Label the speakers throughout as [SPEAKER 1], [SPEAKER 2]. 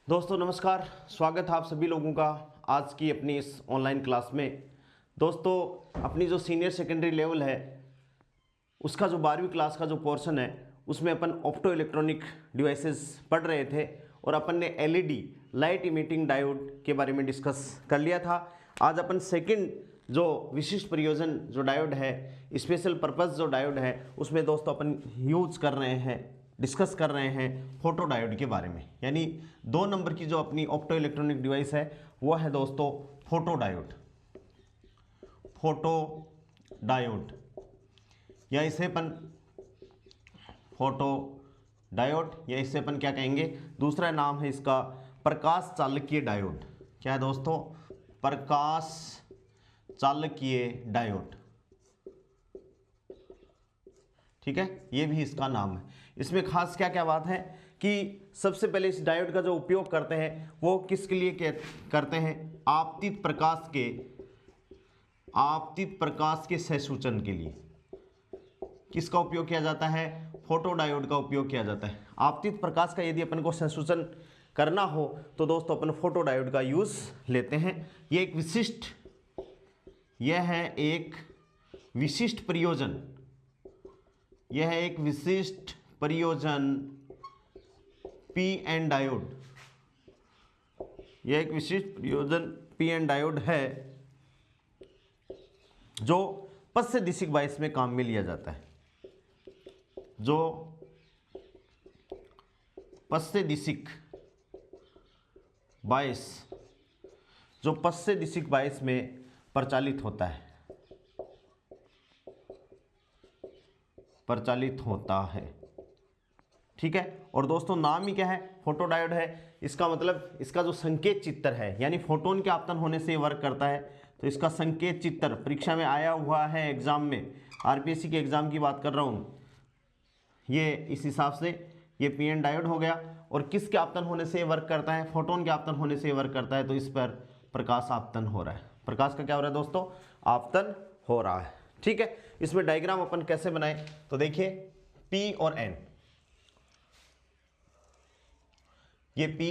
[SPEAKER 1] दोस्तों नमस्कार, स्वागत है आप सभी लोगों का आज की अपनी इस ऑनलाइन क्लास में। दोस्तों अपनी जो सीनियर सेकेंडरी लेवल है उसका जो 12वीं क्लास का जो पोर्शन है उसमें अपन ऑप्टो इलेक्ट्रॉनिक डिवाइसेस पढ़ रहे थे और अपन ने एलईडी लाइट इमिटिंग डायोड के बारे में डिस्कस कर लिया था। आज अपन सेकंड जो विशिष्ट प्रयोजन जो डायोड है, स्पेशल पर्पस जो डायोड है, उसमें दोस्तों अपन यूज कर रहे हैं, डिस्कस कर रहे हैं फोटो डायोड के बारे में। यानी 2 नंबर की जो अपनी ऑप्टो इलेक्ट्रॉनिक डिवाइस है वो है दोस्तों फोटो डायोड। फोटो डायोड या इसे अपन फोटो डायोड या इसे अपन क्या कहेंगे, दूसरा नाम है इसका प्रकाश चालकीय डायोड। क्या है दोस्तों? प्रकाश चालकीय डायोड। ठीक है, ये भी इसका नाम है। इसमें खास क्या क्या बात है कि सबसे पहले इस डायोड का जो उपयोग करते हैं वो किसके लिए करते हैं? आपतित प्रकाश के सहसूचन के लिए किसका उपयोग किया जाता है? फोटो डायोड का उपयोग किया जाता है। आपतित प्रकाश का यदि अपन को सहसूचन करना हो तो दोस्तों अपन फोटो डायोड का यूज लेते हैं। यह है एक विशिष्ट प्रयोजन। यह है एक विशिष्ट प्रयोजन पी एन डायोड। यह एक विशिष्ट प्रयोजन पी एन डायोड है जो पश्च दिशिक बायस में काम में लिया जाता है। जो पश्च दिशिक बायस में प्रचालित होता है। ठीक है, और दोस्तों नाम ही क्या है? फोटो डायोड है। इसका मतलब इसका जो संकेत चित्र है, यानी फोटोन के आपतन होने से वर्क करता है, तो इसका संकेत चित्र परीक्षा में आया हुआ है एग्जाम में, आरपीएससी के एग्जाम की बात कर रहा हूं। ये इस हिसाब से ये पीएन डायोड हो गया। और किसके आपतन होने से वर्क करता है? फोटोन के आपतन होने से वर्क करता है, तो इस पर प्रकाश आपतन हो रहा है। प्रकाश का क्या हो रहा है दोस्तों? आपतन हो रहा है। ठीक है, इसमें डायग्राम अपन कैसे बनाए तो देखिए, P और N, ये P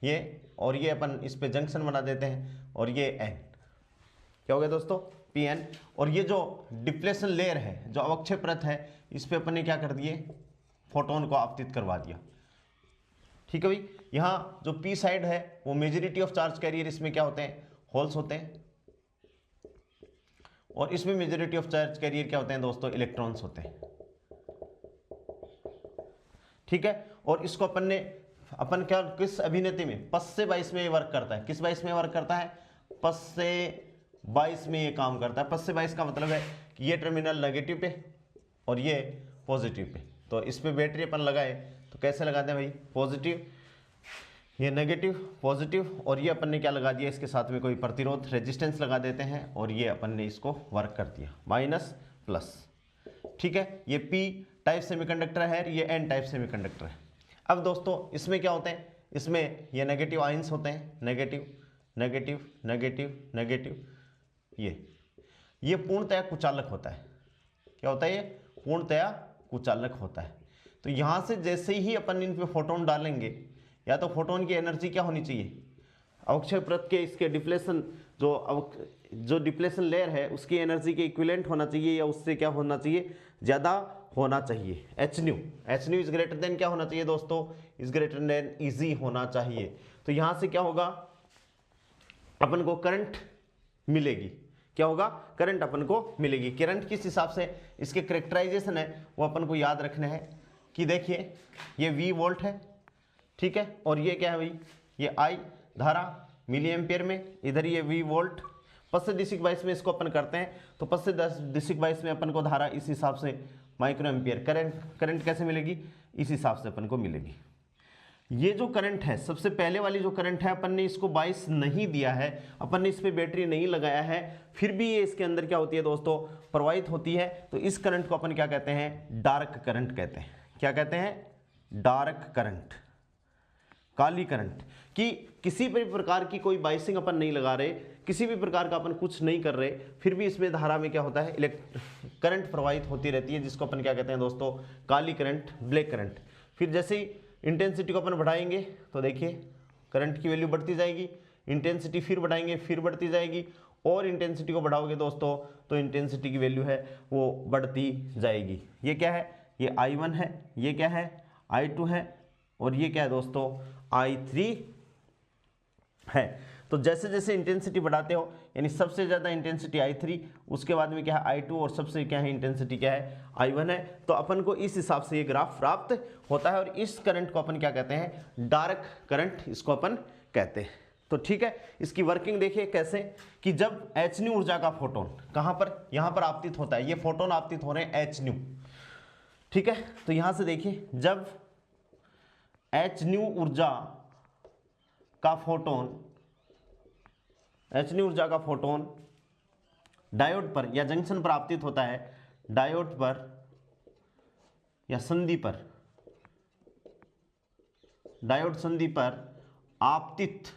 [SPEAKER 1] ये और ये अपन इस पे जंक्शन बना देते हैं और ये N। क्या हो गया दोस्तों? Pn। और ये जो डिप्लेशन लेयर है, जो अवक्षय परत है, इस पे अपन ने क्या कर दिए? फोटोन को आपतित करवा दिया। ठीक है भाई, यहाँ जो P साइड है वो मेजॉरिटी ऑफ चार्ज कैरियर, इसमें क्या होते हैं? होल्स होते हैं। और इसमें मेजॉरिटी ऑफ चार्ज कैरियर क्या होते हैं दोस्तों? इलेक्ट्रॉन्स होते हैं। ठीक है, और इसको अपन क्या किस अभिनेति में? पश्च 22 में वर्क करता है। किस 22 में वर्क करता है? पश्च 22 में ये काम करता है। पश्च 22 का मतलब है कि ये टर्मिनल नेगेटिव पे और ये पॉजिटिव पे। तो इस पे बैटरी अपन लगाए तो कैसे लगाते हैं भाई? पॉजिटिव, ये नेगेटिव, पॉजिटिव, और ये अपन ने क्या लगा दिया? इसके साथ में कोई प्रतिरोध रेजिस्टेंस लगा देते हैं और ये अपन ने इसको वर्क कर दिया, माइनस प्लस। ठीक है, ये P टाइप सेमीकंडक्टर है, ये N टाइप सेमीकंडक्टर है। अब दोस्तों इसमें क्या होते हैं? इसमें ये नेगेटिव आयंस होते हैं, नेगेटिव नेगेटिव नेगेटिव नेगेटिव। ये पूर्णतया कुचालक होता है। क्या होता है? ये पूर्णतया कुचालक होता है। तो यहां से जैसे ही अपन इन पे फोटोन डालेंगे, या तो फोटोन की एनर्जी क्या होनी चाहिए? अवक्षय परत के इसके डिप्लेशन जो डिप्लेशन लेयर है उसकी एनर्जी के इक्विवेलेंट होना चाहिए, या उससे क्या होना चाहिए? ज़्यादा होना चाहिए। H new is greater than क्या होना चाहिए दोस्तों? इज ग्रेटर देन इजी होना चाहिए। तो यहाँ से क्या होगा? अपन को करंट मिलेगी। क्या होगा? करंट अपन को मिलेगी। करंट किस हिसाब से इसके कैरेक्टराइजेशन है वो अपन को याद रखना है कि देखिए, ये V वोल्ट है, ठीक है, और ये क्या है भाई? ये I धारा मिली एम्पियर में, इधर ये V वोल्ट। पश्च दिशिक बायस में इसको अपन करते हैं तो पश्च दिशिक बायस में अपन को धारा इस हिसाब से माइक्रो एम्पियर। करंट कैसे मिलेगी? इस हिसाब से अपन को मिलेगी। ये जो करंट है, सबसे पहले वाली जो करंट है, अपन ने इसको 22 नहीं दिया है, अपन ने इस पे बैटरी नहीं लगाया है, फिर भी ये इसके अंदर क्या होती है दोस्तों? प्रवाहित होती है। तो इस करंट को अपन क्या कहते हैं? डार्क करंट कहते हैं। क्या कहते हैं? डार्क करंट, काली करंट। कि किसी भी प्रकार की कोई बाइसिंग अपन नहीं लगा रहे, किसी भी प्रकार का अपन कुछ नहीं कर रहे, फिर भी इसमें धारा में क्या होता है? करंट प्रवाहित होती रहती है, जिसको अपन क्या कहते हैं दोस्तों? काली करंट, ब्लैक करंट। फिर जैसे ही इंटेंसिटी को अपन बढ़ाएंगे तो देखिए करंट की वैल्यू बढ़ती जाएगी, इंटेंसिटी फिर बढ़ाएंगे फिर बढ़ती जाएगी, और इंटेंसिटी को बढ़ाओगे दोस्तों तो इंटेंसिटी की वैल्यू है वो बढ़ती जाएगी। ये क्या है, ये I1 है, ये क्या है I2 है, और ये क्या है दोस्तों I3 है। तो जैसे जैसे इंटेंसिटी बढ़ाते हो, यानी सबसे ज़्यादा इंटेंसिटी I3, उसके बाद में क्या है I2, और सबसे क्या है इंटेंसिटी क्या है I1 है। तो अपन को इस हिसाब से ये ग्राफ प्राप्त होता है, और इस करंट को अपन क्या कहते हैं, डार्क करंट इसको अपन कहते हैं। तो ठीक है, इसकी वर्किंग देखिए कैसे, कि जब hν ऊर्जा का फोटोन कहाँ पर, यहाँ पर आपतित होता है, ये फोटोन आपतित हो रहे हैं hν, ठीक है। तो यहाँ से देखिए जब hν ऊर्जा का फोटोन डायोड पर या जंक्शन पर आपतित होता है, डायोड पर या संधि पर, डायोड संधि पर आपतित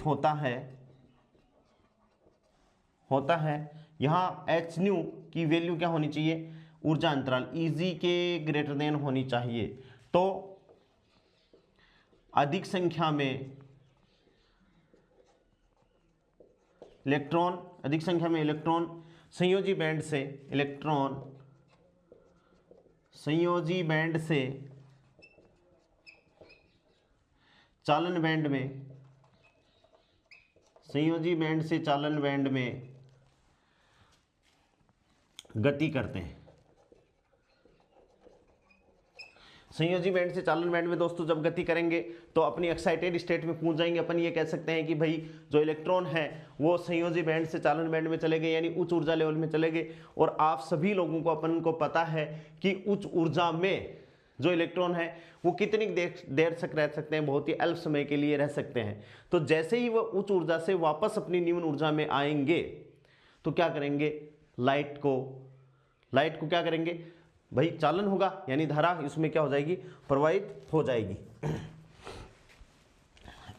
[SPEAKER 1] होता है यहाँ hν की वैल्यू क्या होनी चाहिए, ऊर्जा अंतराल Eg के ग्रेटर देन होनी चाहिए। तो अधिक संख्या में इलेक्ट्रॉन संयोजी बैंड से चालन बैंड में गति करते हैं। संयोजी बैंड से चालन बैंड में दोस्तों जब गति करेंगे तो अपनी एक्साइटेड स्टेट में पहुंच जाएंगे। अपन ये कह सकते हैं कि भाई जो इलेक्ट्रॉन है वो संयोजी बैंड से चालन बैंड में चले गए, यानी उच्च ऊर्जा लेवल में चले गए। और आप सभी लोगों को अपन को पता है कि उच्च ऊर्जा में जो इलेक्ट्रॉन है वो कितनी देर तक रह सकते हैं, बहुत ही अल्प समय के लिए रह सकते हैं। तो जैसे ही वो उच्च ऊर्जा से वापस अपनी निम्न ऊर्जा में आएंगे तो क्या करेंगे, लाइट को क्या करेंगे भाई, चालन होगा, यानी धारा इसमें क्या हो जाएगी, प्रवाहित हो जाएगी।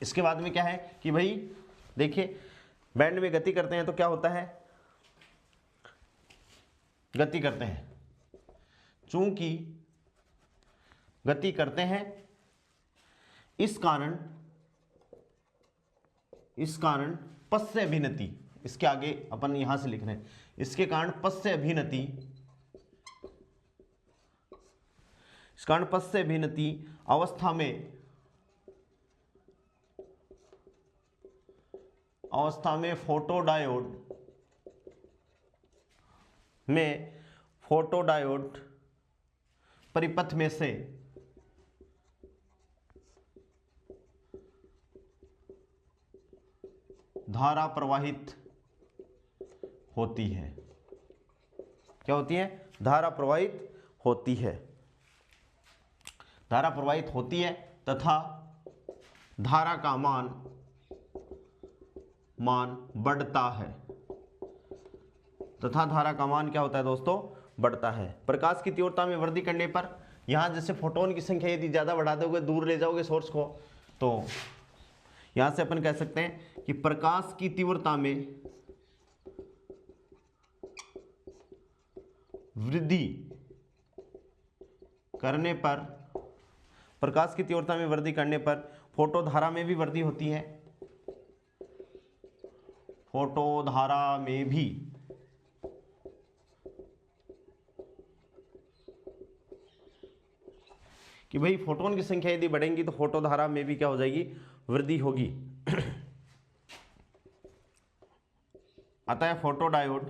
[SPEAKER 1] इसके बाद में क्या है कि भाई देखिए बैंड में गति करते हैं तो क्या होता है, गति करते हैं, चूंकि गति करते हैं इस कारण पश्च अभिनति, इसके आगे अपन यहां से लिख रहे हैं, इसके कारण पश्च अभिनति अवस्था में फोटोडायोड परिपथ में से धारा प्रवाहित होती है। क्या होती है, धारा प्रवाहित होती है। धारा प्रवाहित होती है तथा धारा का मान बढ़ता है, तथा धारा का मान क्या होता है दोस्तों, बढ़ता है। प्रकाश की तीव्रता में वृद्धि करने पर, यहां जैसे फोटोन की संख्या यदि ज्यादा बढ़ा दोगे, दूर ले जाओगे सोर्स को, तो यहां से अपन कह सकते हैं कि प्रकाश की तीव्रता में वृद्धि करने पर, प्रकाश की तीव्रता में वृद्धि करने पर फोटो धारा में भी वृद्धि होती है, फोटो धारा में भी कि भाई फोटोन की संख्या यदि बढ़ेंगी तो फोटो धारा में भी क्या हो जाएगी, वृद्धि होगी। अतः फोटोडायोड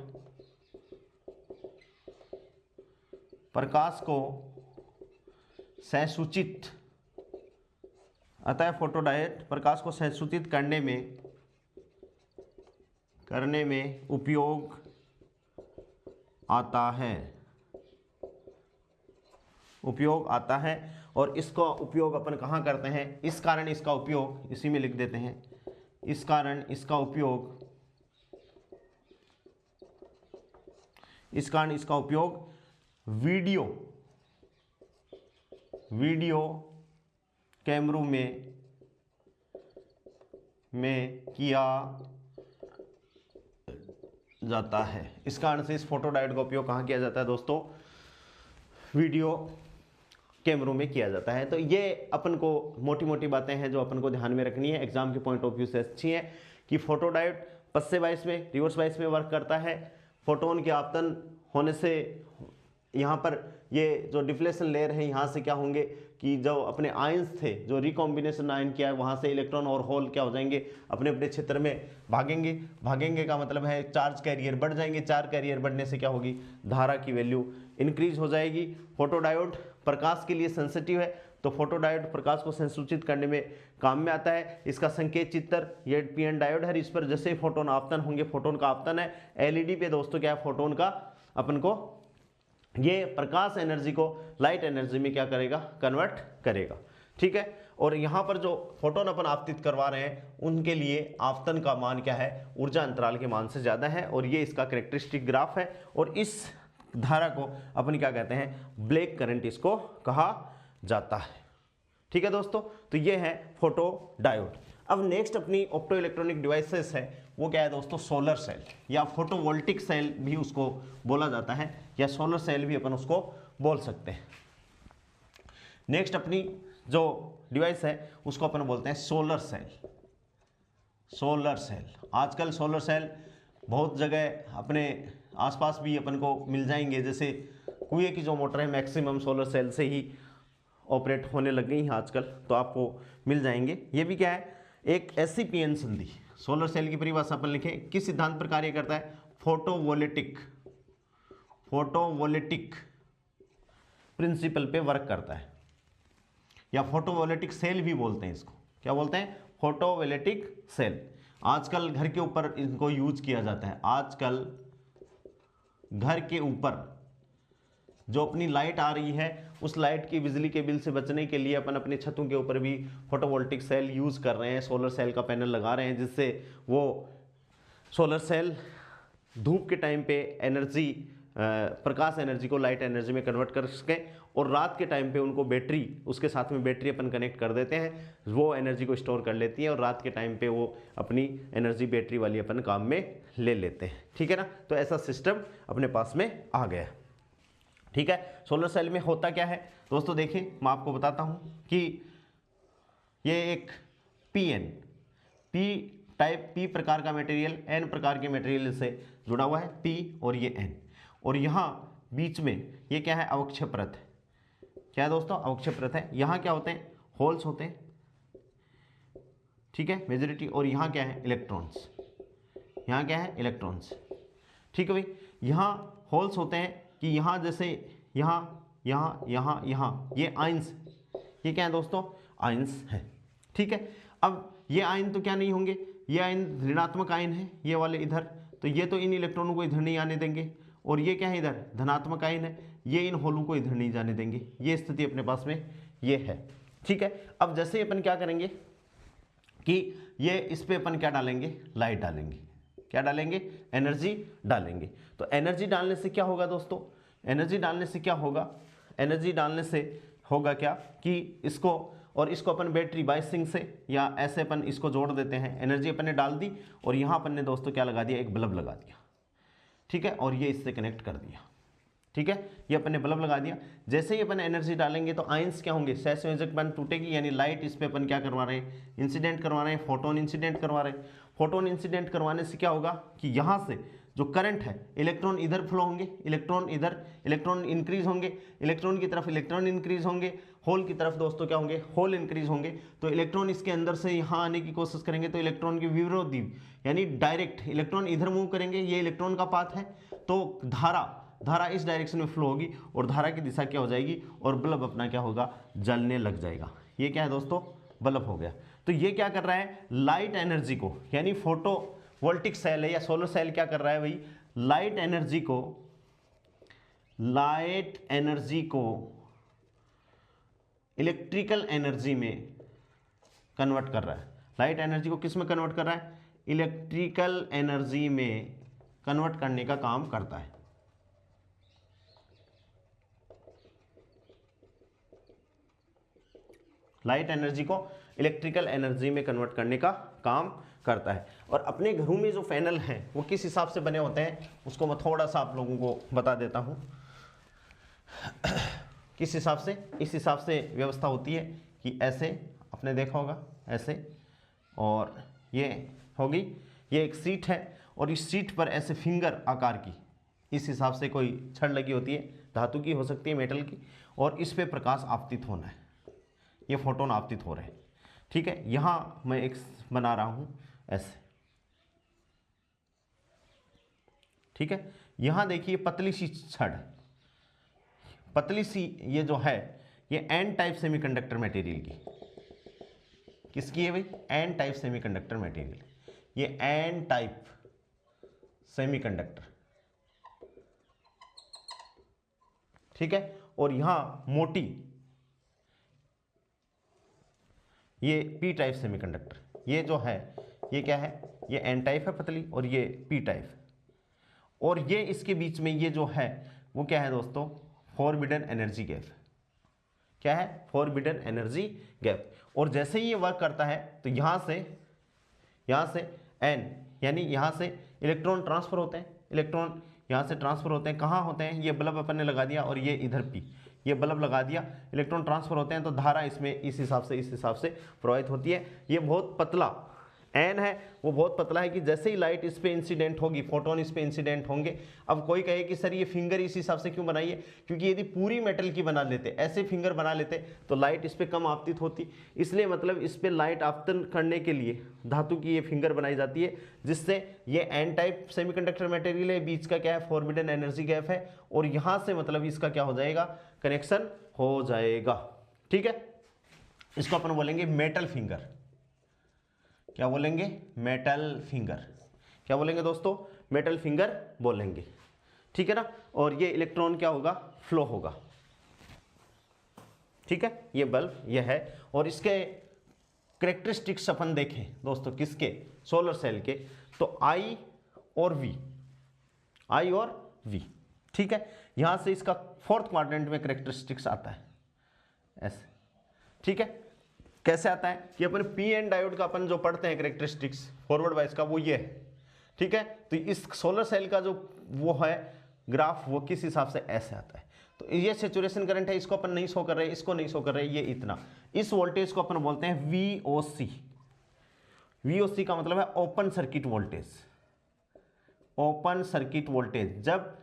[SPEAKER 1] प्रकाश को सहसूचित करने में उपयोग आता है। और इसका उपयोग अपन कहाँ करते हैं, इस कारण इसका उपयोग इसी में लिख देते हैं, इस कारण इसका उपयोग वीडियो कैमरों में किया जाता है। इस कारण से इस फोटोडायोड का उपयोग कहाँ किया जाता है दोस्तों, वीडियो कैमरों में किया जाता है। तो ये अपन को मोटी मोटी बातें हैं जो अपन को ध्यान में रखनी है, एग्जाम के पॉइंट ऑफ व्यू से अच्छी है कि फोटोडायोड पश्चे बायस में, रिवर्स बायस में वर्क करता है। फोटोन के आपतन होने से यहाँ पर ये जो डिफ्लेशन लेयर है यहाँ से क्या होंगे कि जो अपने आयंस थे, जो रिकॉम्बिनेशन आयन किया है, वहाँ से इलेक्ट्रॉन और होल क्या हो जाएंगे, अपने अपने क्षेत्र में भागेंगे। भागेंगे का मतलब है चार्ज कैरियर बढ़ जाएंगे। चार्ज कैरियर बढ़ने से क्या होगी, धारा की वैल्यू इंक्रीज हो जाएगी। फोटोडायोड प्रकाश के लिए सेंसिटिव है, तो फोटोडायोड प्रकाश को संसूचित करने में काम में आता है। इसका संकेत चित्र ये पीएन डायोड है, इस पर जैसे फोटोन आपतन होंगे, फोटोन का आपतन है। एलईडी पे दोस्तों क्या है, फोटोन का अपन को ये प्रकाश एनर्जी को लाइट एनर्जी में क्या करेगा, कन्वर्ट करेगा। ठीक है, और यहाँ पर जो फोटोन अपन आपतित करवा रहे हैं उनके लिए आपतन का मान क्या है, ऊर्जा अंतराल के मान से ज़्यादा है, और ये इसका कैरेक्टरिस्टिक ग्राफ है। और इस धारा को अपन क्या कहते हैं, ब्लैक करंट इसको कहा जाता है। ठीक है दोस्तों, तो ये है फोटो डायोड। अब नेक्स्ट अपनी ऑप्टो इलेक्ट्रॉनिक डिवाइसेस है, वो क्या है दोस्तों, सोलर सेल या फोटोवोल्टिक सेल भी उसको बोला जाता है, या सोलर सेल भी अपन उसको बोल सकते हैं। नेक्स्ट अपनी जो डिवाइस है उसको अपन बोलते हैं सोलर सेल। सोलर सेल, आजकल सोलर सेल बहुत जगह अपने आसपास भी अपन को मिल जाएंगे, जैसे कुएं की जो मोटर है मैक्सिमम सोलर सेल से ही ऑपरेट होने लग गई हैं आजकल, तो आपको मिल जाएंगे। ये भी क्या है, एक ऐसी पीएन संधि, सोलर सेल की परिभाषा अपन लिखें, किस सिद्धांत पर कार्य करता है, फोटोवोल्टिक प्रिंसिपल पे वर्क करता है, या फोटोवोल्टिक सेल भी बोलते हैं इसको। क्या बोलते हैं, फोटोवोल्टिक सेल। आजकल घर के ऊपर इनको यूज किया जाता है। आजकल घर के ऊपर जो अपनी लाइट आ रही है, उस लाइट की बिजली के बिल से बचने के लिए अपन अपने छतों के ऊपर भी फोटोवोल्टिक सेल यूज कर रहे हैं, सोलर सेल का पैनल लगा रहे हैं, जिससे वो सोलर सेल धूप के टाइम पे एनर्जी, प्रकाश एनर्जी को लाइट एनर्जी में कन्वर्ट कर सकें, और रात के टाइम पे उनको बैटरी, उसके साथ में बैटरी अपन कनेक्ट कर देते हैं, वो एनर्जी को स्टोर कर लेती है, और रात के टाइम पे वो अपनी एनर्जी बैटरी वाली अपन काम में ले लेते हैं। ठीक है ना, तो ऐसा सिस्टम अपने पास में आ गया। ठीक है, सोलर सेल में होता क्या है दोस्तों, देखिए मैं आपको बताता हूं कि ये एक पी प्रकार का मटेरियल एन प्रकार के मटेरियल से जुड़ा हुआ है, पी और ये एन, और यहाँ बीच में ये क्या है, अवक्षय परत है। क्या है दोस्तों, अवक्षय परत है। यहाँ क्या होते हैं, होल्स होते हैं, ठीक है, मेजॉरिटी, और यहाँ क्या है, इलेक्ट्रॉन्स। यहाँ क्या है, इलेक्ट्रॉन्स। ठीक है भाई, यहाँ होल्स होते हैं कि यहाँ जैसे यहाँ ये आयंस, ये क्या है दोस्तों, आयंस है। ठीक है, अब ये आयन तो क्या नहीं होंगे, ये आयन ऋणात्मक आयन है, ये वाले इधर, तो ये तो इन इलेक्ट्रॉनों को इधर नहीं आने देंगे, और ये क्या है, इधर धनात्मक आयन है, ये इन होलों को इधर नहीं जाने देंगे। ये स्थिति अपने पास में ये है। ठीक है, अब जैसे अपन क्या करेंगे कि ये इस पे अपन क्या डालेंगे, लाइट डालेंगे। क्या डालेंगे, एनर्जी डालेंगे। तो एनर्जी डालने से क्या होगा दोस्तों, एनर्जी डालने से क्या होगा, एनर्जी डालने से होगा क्या कि इसको और इसको अपन बैटरी बायसिंग से या ऐसे अपन इसको जोड़ देते हैं। एनर्जी अपन ने डाल दी, और यहाँ अपन ने दोस्तों क्या लगा दिया, एक बल्ब लगा दिया। ठीक है, और ये इससे कनेक्ट कर दिया। ठीक है, ये अपन ने बल्ब लगा दिया। जैसे ही अपन एनर्जी डालेंगे तो आयंस क्या होंगे, सहसंयोजक बंध टूटेगी, यानी लाइट इस पे अपन क्या करवा रहे हैं, इंसिडेंट करवा रहे हैं, फोटोन इंसिडेंट करवा रहे हैं। फोटोन इंसिडेंट करवाने से क्या होगा कि यहाँ से जो करंट है, इलेक्ट्रॉन इधर फ्लो होंगे, इलेक्ट्रॉन इधर, इलेक्ट्रॉन इंक्रीज होंगे, इलेक्ट्रॉन की तरफ इलेक्ट्रॉन इंक्रीज होंगे, होल की तरफ दोस्तों क्या होंगे, होल इंक्रीज होंगे। तो इलेक्ट्रॉन इसके अंदर से यहाँ आने की कोशिश करेंगे, तो इलेक्ट्रॉन की विरोधी यानी डायरेक्ट इलेक्ट्रॉन इधर मूव करेंगे, ये इलेक्ट्रॉन का पाथ है, तो धारा इस डायरेक्शन में फ्लो होगी, और धारा की दिशा क्या हो जाएगी, और बल्ब अपना क्या होगा, जलने लग जाएगा। ये क्या है दोस्तों, बल्ब हो गया। तो ये क्या कर रहा है, लाइट एनर्जी को, यानी फोटोवोल्टिक सेल है या सोलर सेल क्या कर रहा है भाई, लाइट एनर्जी को इलेक्ट्रिकल एनर्जी में कन्वर्ट कर रहा है। लाइट एनर्जी को किस में कन्वर्ट कर रहा है, इलेक्ट्रिकल एनर्जी में कन्वर्ट करने का काम करता है। लाइट एनर्जी को इलेक्ट्रिकल एनर्जी में कन्वर्ट करने का काम करता है। और अपने घरों में जो पैनल हैं वो किस हिसाब से बने होते हैं, उसको मैं थोड़ा सा आप लोगों को बता देता हूं किस हिसाब से? इस हिसाब से व्यवस्था होती है कि ऐसे आपने देखा होगा ऐसे, और ये होगी, ये एक सीट है और इस सीट पर ऐसे फिंगर आकार की इस हिसाब से कोई छड़ लगी होती है, धातु की हो सकती है, मेटल की, और इस पे प्रकाश आपतित होना है, ये फोटोन आपतित हो रहे हैं। ठीक है, यहाँ मैं एक बना रहा हूँ ऐसे। ठीक है, यहाँ देखिए पतली सी छड़, पतली सी ये जो है ये एन टाइप सेमीकंडक्टर मटेरियल की, किसकी है भाई? एन टाइप सेमीकंडक्टर मटेरियल, ये एन टाइप सेमीकंडक्टर। ठीक है, और यहां मोटी ये पी टाइप सेमीकंडक्टर, ये जो है ये क्या है? ये एन टाइप है पतली और ये पी टाइप, और ये इसके बीच में ये जो है वो क्या है दोस्तों? Forbidden energy gap. क्या है? Forbidden energy gap. और जैसे ही ये वर्क करता है तो यहाँ से एन, यानी यहाँ से इलेक्ट्रॉन ट्रांसफर होते हैं, इलेक्ट्रॉन यहाँ से ट्रांसफर होते हैं, कहाँ होते हैं? ये बल्ब अपन ने लगा दिया और ये इधर पी, ये बल्ब लगा दिया, इलेक्ट्रॉन ट्रांसफर होते हैं तो धारा इसमें इस हिसाब से प्रवाहित होती है। ये बहुत पतला एन है, वो बहुत पतला है कि जैसे ही लाइट इस पे इंसिडेंट होगी, फोटोन इस पे इंसिडेंट होंगे। अब कोई कहे कि सर ये फिंगर इस हिसाब से क्यों बनाई है? क्योंकि यदि पूरी मेटल की बना लेते, ऐसे फिंगर बना लेते तो लाइट इस पे कम आपतित होती, इसलिए मतलब इस पे लाइट आपतन करने के लिए धातु की ये फिंगर बनाई जाती है, जिससे ये एन टाइप सेमीकंडक्टर मटेरियल है, बीच का क्या है? फॉरबिडन एनर्जी गैप है, और यहाँ से मतलब इसका क्या हो जाएगा? कनेक्शन हो जाएगा। ठीक है, इसको अपन बोलेंगे मेटल फिंगर। क्या बोलेंगे? Metal finger. क्या बोलेंगे दोस्तों? मेटल फिंगर बोलेंगे। ठीक है ना, और ये इलेक्ट्रॉन क्या होगा? फ्लो होगा। ठीक है, ये बल्ब ये है, और इसके कैरेक्टरिस्टिक्स अपन देखें दोस्तों, किसके? सोलर सेल के, तो आई और वी, आई और वी। ठीक है, यहां से इसका फोर्थ क्वाड्रेंट में कैरेक्टरिस्टिक्स आता है ऐसे। ठीक है, कैसे आता है कि अपन पी एन डायोड का अपन जो पढ़ते हैं कैरेक्टरिस्टिक्स फॉरवर्ड वाइज का, वो ये है। ठीक है, तो इस सोलर सेल का जो वो है ग्राफ, वो किस हिसाब से ऐसे आता है। तो ये सैचुरेशन करंट है, इसको अपन नहीं शो कर रहे, इसको नहीं शो कर रहे, ये इतना। इस वोल्टेज को अपन बोलते हैं VOC। VOC का मतलब है open circuit voltage. Open circuit voltage, जब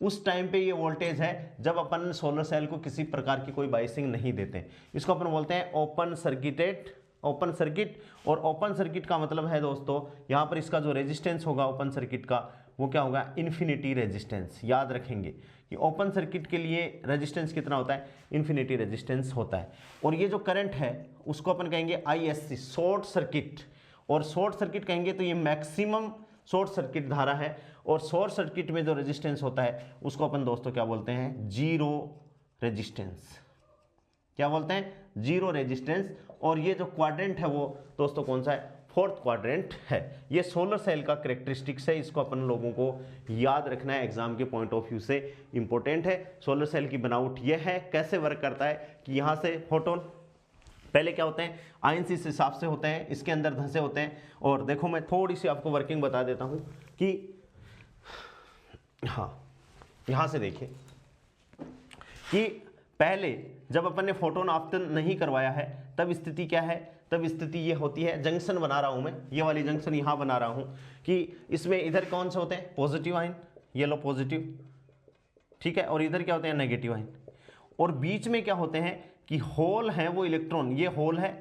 [SPEAKER 1] उस टाइम पे ये वोल्टेज है जब अपन सोलर सेल को किसी प्रकार की कोई बाइसिंग नहीं देते, इसको अपन बोलते हैं ओपन सर्किटेड, ओपन सर्किट। और ओपन सर्किट का मतलब है दोस्तों, यहाँ पर इसका जो रेजिस्टेंस होगा ओपन सर्किट का, वो क्या होगा? Infinity resistance. याद रखेंगे कि ओपन सर्किट के लिए रेजिस्टेंस कितना होता है? इन्फिनिटी रेजिस्टेंस होता है। और ये जो करंट है उसको अपन कहेंगे ISC, शॉर्ट सर्किट। और शॉर्ट सर्किट कहेंगे तो ये मैक्सिमम शॉर्ट सर्किट धारा है, और शॉर्ट सर्किट में जो रेजिस्टेंस होता है उसको अपन दोस्तों क्या बोलते हैं? Zero resistance. क्या बोलते हैं? Zero resistance. और ये जो क्वाड्रेंट है वो दोस्तों कौन सा है? फोर्थ क्वाड्रेंट है। ये सोलर सेल का कैरेक्टरिस्टिक्स है, इसको अपन लोगों को याद रखना है, एग्जाम के पॉइंट ऑफ व्यू से इंपॉर्टेंट है। सोलर सेल की बनावट ये है, कैसे वर्क करता है कि यहाँ से फोटोन पहले क्या होते हैं? आयंस इस हिसाब से होते हैं, इसके अंदर धंसे होते हैं। और देखो मैं थोड़ी सी आपको वर्किंग बता देता हूँ कि हाँ, यहाँ से देखिए कि पहले जब अपन ने फोटोन आपतन नहीं करवाया है तब स्थिति क्या है? तब स्थिति ये होती है, जंक्शन बना रहा हूं मैं, ये वाली जंक्शन यहाँ बना रहा हूं कि इसमें इधर कौन से होते हैं? पॉजिटिव आयन, ये लो पॉजिटिव। ठीक है, और इधर क्या होते हैं? Negative ion. और बीच में क्या होते हैं कि होल है, वो इलेक्ट्रॉन, ये होल है,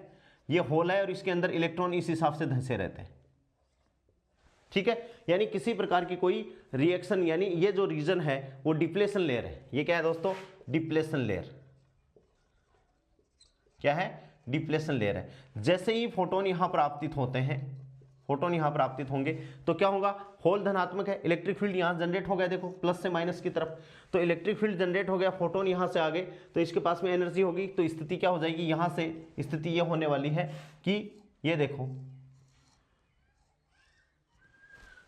[SPEAKER 1] ये होल है, और इसके अंदर इलेक्ट्रॉन इस हिसाब से धंसे रहते हैं। ठीक है, यानी किसी प्रकार की कोई रिएक्शन, यानी ये जो रीजन है वो डिप्लेशन लेयर है। ये क्या है दोस्तों? Depletion layer. क्या है? डिप्लेशन लेयर है। जैसे ही फोटोन यहां पर आपतित होते हैं, फोटोन यहां पर आपतित होंगे तो क्या होगा? होल धनात्मक है, इलेक्ट्रिक फील्ड यहां जनरेट हो गया, देखो प्लस से माइनस की तरफ, तो इलेक्ट्रिक फील्ड जनरेट हो गया, फोटोन यहां से आ गए तो इसके पास में एनर्जी होगी, तो स्थिति क्या हो जाएगी? यहां से स्थिति यह होने वाली है कि ये देखो,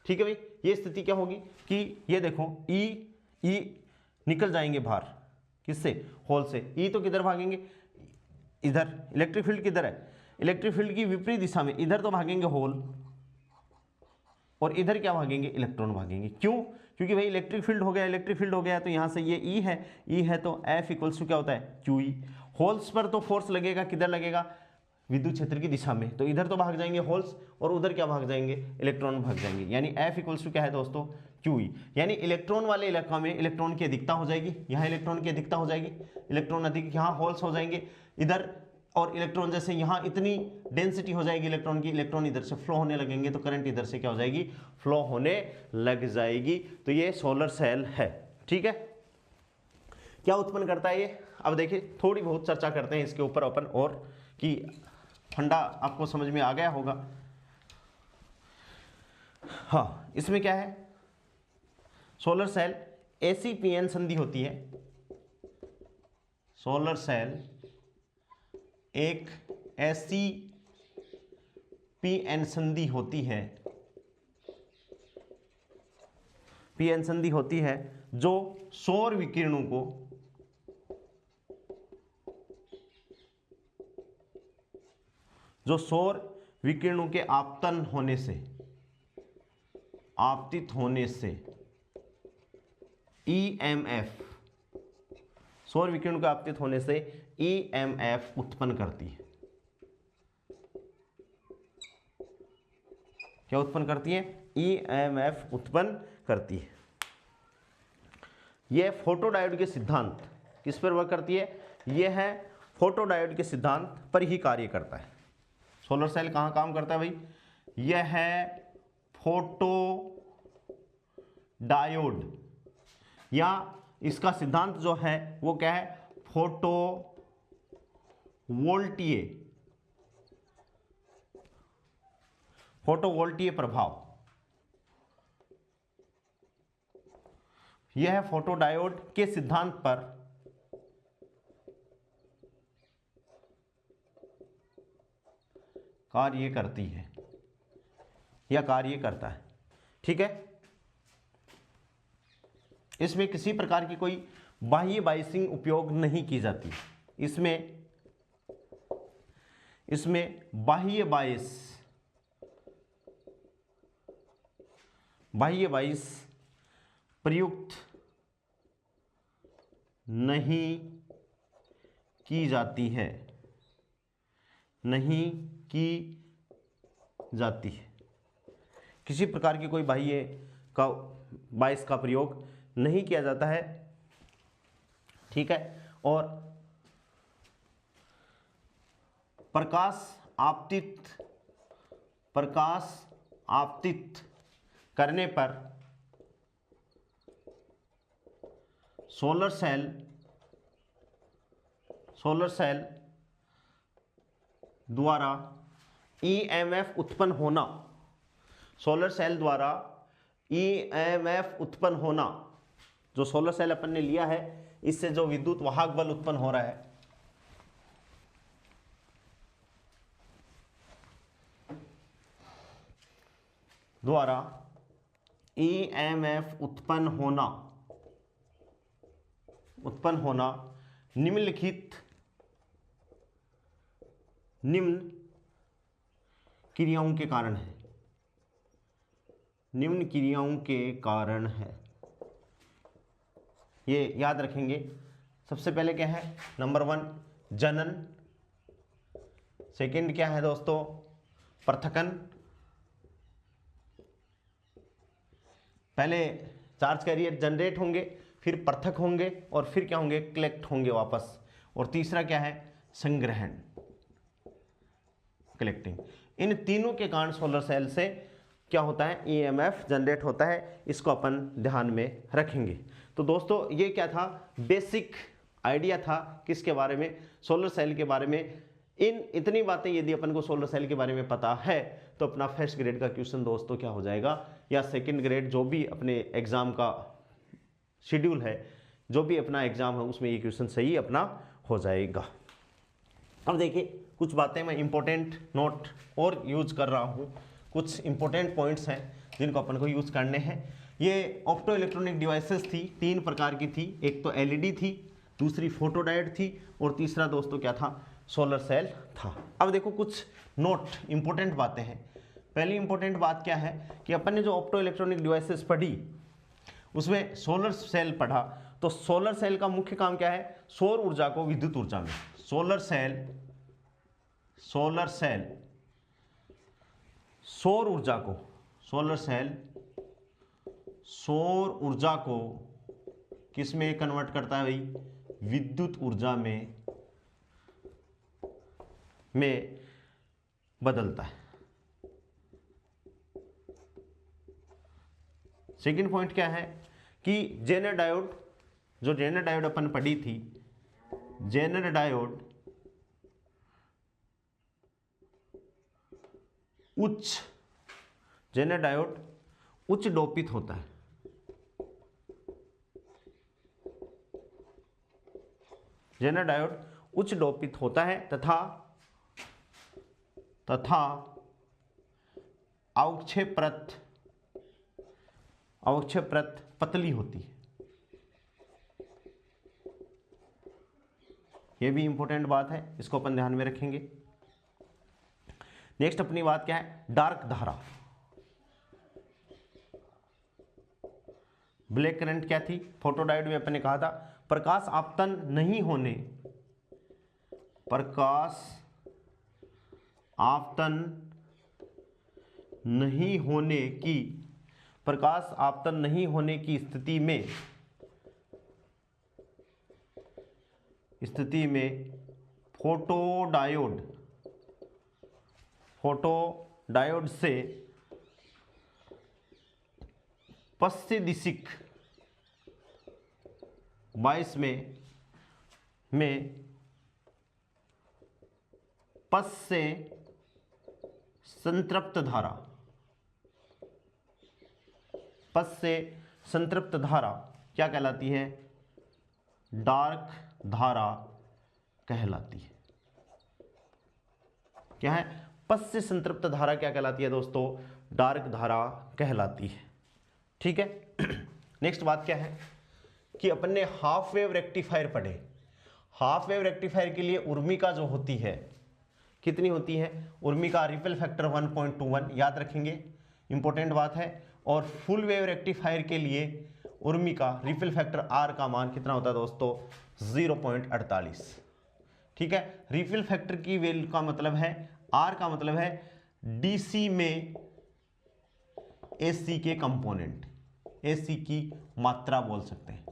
[SPEAKER 1] ठीक है भाई, ये स्थिति क्या होगी कि ये देखो ई निकल जाएंगे बाहर, किससे? होल से। ई तो किधर भागेंगे? इधर। इलेक्ट्रिक फील्ड किधर है? इलेक्ट्रिक फील्ड की विपरीत दिशा में, इधर तो भागेंगे होल, और इधर क्या भागेंगे? इलेक्ट्रॉन भागेंगे। क्यों? क्योंकि भाई इलेक्ट्रिक फील्ड हो गया, इलेक्ट्रिक फील्ड हो गया तो यहाँ से ये ई है तो एफ इक्वल्स टू क्या होता है क्यू ई। होल्स पर तो फोर्स लगेगा, किधर लगेगा विद्युत क्षेत्र की दिशा में, तो इधर तो भाग जाएंगे होल्स और उधर क्या भाग जाएंगे इलेक्ट्रॉन भाग जाएंगे, यानी एफ इक्वल्स टू क्या है दोस्तों क्यू ई। यानी इलेक्ट्रॉन वाले इलाका में इलेक्ट्रॉन की अधिकता हो जाएगी, यहाँ इलेक्ट्रॉन की अधिकता हो जाएगी, इलेक्ट्रॉन अधिक, यहाँ होल्स हो जाएंगे इधर, और इलेक्ट्रॉन जैसे यहाँ इतनी डेंसिटी हो जाएगी इलेक्ट्रॉन की, इलेक्ट्रॉन इधर से फ्लो होने लगेंगे तो करंट इधर से क्या हो जाएगी फ्लो होने लग जाएगी। तो ये सोलर सेल है, ठीक है। क्या उत्पन्न करता है ये, अब देखिए थोड़ी बहुत चर्चा करते हैं इसके ऊपर अपन, और कि फंडा आपको समझ में आ गया होगा। हाँ, इसमें क्या है, सोलर सेल ACPN संधि होती है। सोलर सेल एक ACPN संधि होती है, PN संधि होती है जो सौर विकिरणों को के आपतन होने से, आपतित होने से EMF, सौर विकिरण के आपतित होने से EMF उत्पन्न करती है। क्या उत्पन्न करती है, EMF उत्पन्न करती है। यह फोटोडायोड के सिद्धांत किस पर वर्क करती है, यह है फोटोडायोड के सिद्धांत पर ही कार्य करता है। सोलर सेल कहाँ काम करता है भाई, यह है फोटो डायोड, या इसका सिद्धांत जो है वो क्या है, फोटो वोल्टीय प्रभाव। यह है फोटोडायोड के सिद्धांत पर कार्य करती है या कार्य करता है, ठीक है। इसमें किसी प्रकार की कोई बाह्य बाइसिंग उपयोग नहीं की जाती, इसमें बाह्य बाइस प्रयुक्त नहीं की जाती है, किसी प्रकार की कोई बाह्य का बाइस का प्रयोग नहीं किया जाता है, ठीक है। और प्रकाश आपतित करने पर सोलर सेल द्वारा EMF उत्पन्न होना, सोलर सेल द्वारा EMF उत्पन्न होना, जो सोलर सेल अपन ने लिया है इससे जो विद्युत वाहक बल उत्पन्न हो रहा है, द्वारा EMF उत्पन्न होना निम्न क्रियाओं के कारण है, ये याद रखेंगे। सबसे पहले क्या है, नंबर 1 जनन, सेकंड क्या है दोस्तों पृथक्कन, पहले चार्ज कैरियर जनरेट होंगे, फिर पृथक होंगे, और फिर क्या होंगे कलेक्ट होंगे वापस, और तीसरा क्या है संग्रहण, कलेक्टिंग। इन तीनों के कारण सोलर सेल से क्या होता है EMF जनरेट होता है, इसको अपन ध्यान में रखेंगे। तो दोस्तों ये क्या था, बेसिक आइडिया था किसके बारे में, सोलर सेल के बारे में। इतनी बातें यदि अपन को सोलर सेल के बारे में पता है तो अपना फर्स्ट ग्रेड का क्वेश्चन दोस्तों क्या हो जाएगा, या सेकंड ग्रेड जो भी अपने एग्जाम का शेड्यूल है, जो भी अपना एग्जाम है उसमें ये क्वेश्चन सही अपना हो जाएगा। अब देखिए कुछ बातें मैं इंपॉर्टेंट नोट और यूज कर रहा हूँ, कुछ इंपॉर्टेंट पॉइंट्स हैं जिनको अपन को यूज करने हैं। ये ऑप्टो इलेक्ट्रॉनिक डिवाइसेस थी, 3 प्रकार की थी, एक तो LED थी, दूसरी फोटोडायोड थी, और तीसरा दोस्तों क्या था सोलर सेल था। अब देखो कुछ नोट इंपॉर्टेंट बातें हैं। पहली इंपॉर्टेंट बात क्या है कि अपन ने जो ऑप्टो इलेक्ट्रॉनिक डिवाइसेस पढ़ी उसमें सोलर सेल पढ़ा। तो सोलर सेल का मुख्य काम क्या है? सौर ऊर्जा को विद्युत ऊर्जा में, सोलर सेल सौर ऊर्जा को, सोलर सेल सौर ऊर्जा को किस में कन्वर्ट करता है भाई? विद्युत ऊर्जा में बदलता है। सेकंड पॉइंट क्या है कि जेनर डायोड, जो जेनर डायोड अपन पढ़ी थी, जेनर डायोड उच्च डोपित होता है। जेनर डायोड उच्च डोपित होता है तथा अवक्षय परत पतली होती है। यह भी इंपॉर्टेंट बात है, इसको अपन ध्यान में रखेंगे। नेक्स्ट अपनी बात क्या है? डार्क धारा। ब्लैक करंट क्या थी? फोटोडायोड में अपन ने कहा था प्रकाश आपतन नहीं होने की स्थिति में फोटोडायोड से पश्चिमी दिशिक 22 में पश्च से संतृप्त धारा क्या कहलाती है? डार्क धारा कहलाती है। क्या है? पश्च से संतृप्त धारा क्या कहलाती है दोस्तों? डार्क धारा कहलाती है। ठीक है। नेक्स्ट बात क्या है कि अपन ने हाफ वेव रेक्टिफायर पढ़े। हाफ वेव रेक्टिफायर के लिए उर्मिका जो होती है कितनी होती है? उर्मिका रिपल फैक्टर 1.21 याद रखेंगे, इंपॉर्टेंट बात है। और फुल वेव रेक्टिफायर के लिए उर्मिका रिपल फैक्टर आर का मान कितना होता है दोस्तों? 0.48। ठीक है। रिपल फैक्टर की वैल्यू का मतलब है, आर का मतलब है डीसी में एसी के कंपोनेंट, एसी की मात्रा बोल सकते हैं।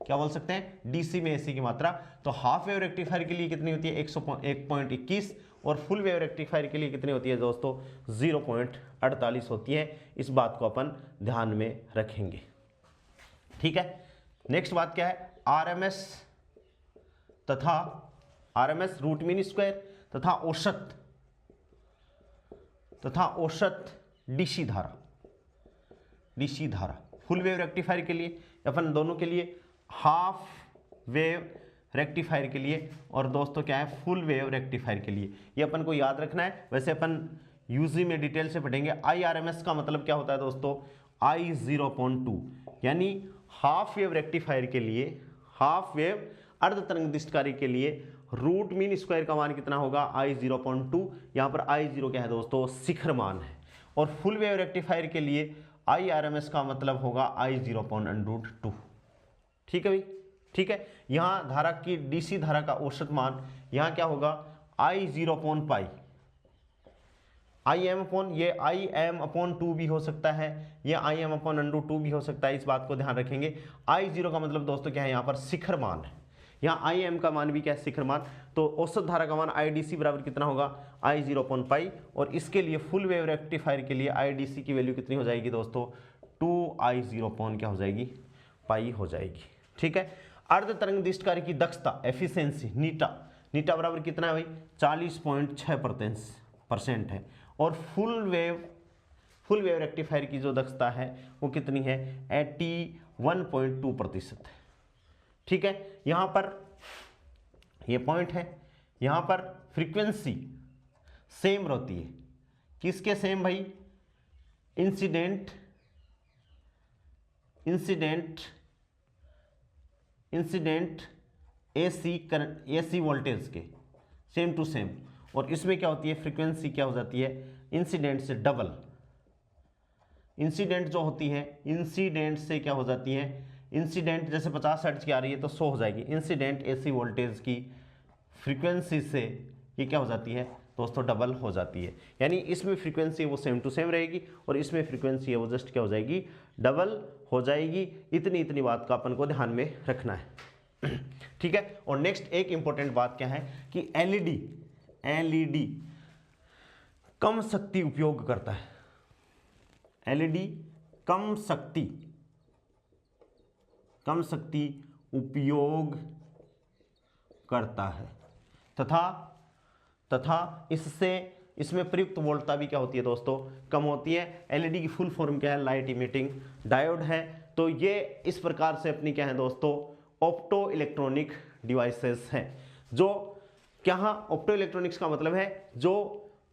[SPEAKER 1] क्या बोल सकते हैं? डीसी में एसी की मात्रा। तो हाफ वेव रेक्टिफायर के लिए कितनी होती है? 101.21 और फुल वेव रेक्टिफायर के लिए कितनी होती है दोस्तों? 0.48 होती है। इस बात को अपन ध्यान में रखेंगे। ठीक है। नेक्स्ट बात क्या है? आरएमएस रूट मीन स्क्वायर तथा औसत डीसी धारा फुल वेव रेक्टिफायर के लिए, अपन दोनों के लिए, हाफ वेव रेक्टिफायर के लिए और दोस्तों क्या है? फुल वेव रेक्टिफायर के लिए। ये अपन को याद रखना है। वैसे अपन यूजी में डिटेल से पढ़ेंगे। IRMS का मतलब क्या होता है दोस्तों? I0.2, यानी हाफ वेव रेक्टिफायर के लिए, हाफ वेव अर्ध तरंग दिष्टकारी के लिए रूट मीन स्क्वायर का मान कितना होगा? I0.2। यहाँ पर I0 क्या है दोस्तों? शिखर मान है। और फुल वेव रेक्टिफायर के लिए IRMS का मतलब होगा I0.√2। ठीक है भाई? ठीक है। यहाँ धारा की, डीसी धारा का औसत मान यहाँ क्या होगा? I0/π, ये IM/2 भी हो सकता है, ये IM/√2 भी हो सकता है। इस बात को ध्यान रखेंगे। I0 का मतलब दोस्तों क्या है? यहाँ पर शिखर मान है। यहाँ IM का मान भी क्या है? शिखर मान। तो औसत धारा का मान IDC बराबर कितना होगा? I0/π। और इसके लिए फुल वेव रेक्टिफायर के लिए IDC की वैल्यू कितनी हो जाएगी दोस्तों? 2I0 क्या हो जाएगी? पाई हो जाएगी। ठीक है। अर्ध तरंग दिष्टकारी की दक्षता, एफिशिएंसी, नीटा बराबर कितना है भाई? 40.6% है। और फुल वेव रेक्टिफायर की जो दक्षता है वो कितनी है? 81.2% है। ठीक है। यहां पर ये पॉइंट है, यहां पर फ्रीक्वेंसी सेम रहती है। किसके सेम भाई? इंसिडेंट एसी वोल्टेज के सेम टू सेम। और इसमें क्या होती है? फ्रीक्वेंसी क्या हो जाती है? इंसिडेंट से डबल इंसिडेंट जो होती है, इंसिडेंट से क्या हो जाती है, इंसिडेंट जैसे 50 हर्ट्ज की आ रही है तो 100 हो जाएगी। इंसिडेंट एसी वोल्टेज की फ्रीक्वेंसी से ये क्या हो जाती है दोस्तों, डबल हो जाती है। यानी इसमें फ्रीक्वेंसी है वो सेम टू सेम रहेगी और इसमें फ्रीक्वेंसी है वो जस्ट क्या हो जाएगी, डबल हो जाएगी। इतनी बात का अपन को ध्यान में रखना है। ठीक है। और नेक्स्ट एक इंपॉर्टेंट बात क्या है कि एलईडी कम शक्ति उपयोग करता है। एलईडी कम शक्ति उपयोग करता है तथा इसमें प्रयुक्त वोल्टता भी क्या होती है दोस्तों, कम होती है। एलईडी की फुल फॉर्म क्या है, लाइट इमिटिंग डायोड है। तो ये इस प्रकार से अपनी क्या है दोस्तों, ऑप्टो इलेक्ट्रॉनिक डिवाइसेस हैं। जो क्या, ऑप्टो इलेक्ट्रॉनिक्स का मतलब है जो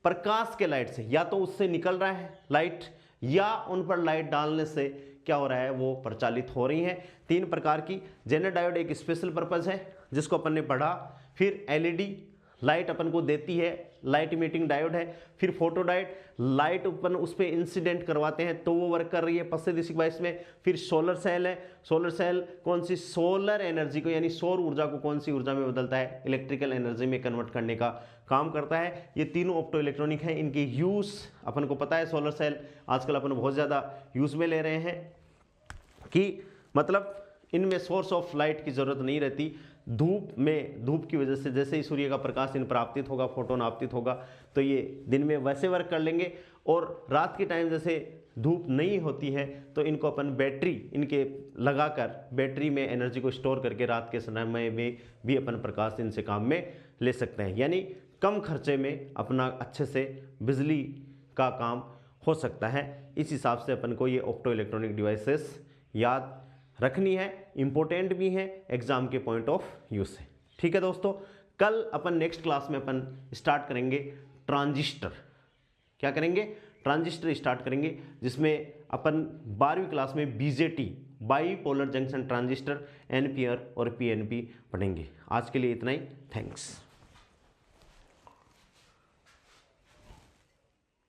[SPEAKER 1] प्रकाश के लाइट से या तो उससे निकल रहा है लाइट या उन पर लाइट डालने से क्या हो रहा है, वो प्रचालित हो रही हैं। 3 प्रकार की। जेनर डायोड एक स्पेशल पर्पज है जिसको अपन ने पढ़ा। फिर एलईडी लाइट अपन को देती है, लाइट इमिटिंग डायोड है। फिर फोटो डायोड, लाइट अपन उस पर इंसिडेंट करवाते हैं तो वो वर्क कर रही है पश्चिम बाइस में। फिर सोलर सेल है। सोलर सेल कौन सी, सोलर एनर्जी को यानी सौर ऊर्जा को कौन सी ऊर्जा में बदलता है, इलेक्ट्रिकल एनर्जी में कन्वर्ट करने का काम करता है। ये तीनों ऑप्टो इलेक्ट्रॉनिक हैं। इनके यूज अपन को पता है। सोलर सेल आजकल अपन बहुत ज़्यादा यूज में ले रहे हैं कि मतलब इनमें सोर्स ऑफ लाइट की ज़रूरत नहीं रहती। धूप की वजह से जैसे ही सूर्य का प्रकाश इन पर आपतित होगा, फोटोन आपतित होगा, तो ये दिन में वैसे वर्क कर लेंगे। और रात के टाइम जैसे धूप नहीं होती है तो इनको अपन बैटरी इनके लगाकर बैटरी में एनर्जी को स्टोर करके रात के समय में भी अपन प्रकाश इनसे काम में ले सकते हैं। यानी कम खर्चे में अपना अच्छे से बिजली का काम हो सकता है। इस हिसाब से अपन को ये ऑप्टो इलेक्ट्रॉनिक डिवाइसेस याद रखनी है, इंपॉर्टेंट भी है, एग्जाम के पॉइंट ऑफ व्यू से। ठीक है दोस्तों, कल अपन नेक्स्ट क्लास में अपन स्टार्ट करेंगे ट्रांजिस्टर। क्या करेंगे, ट्रांजिस्टर स्टार्ट करेंगे, जिसमें अपन 12वीं क्लास में BJT bipolar junction transistor, NPR और पीएनपी पढ़ेंगे। आज के लिए इतना ही, थैंक्स।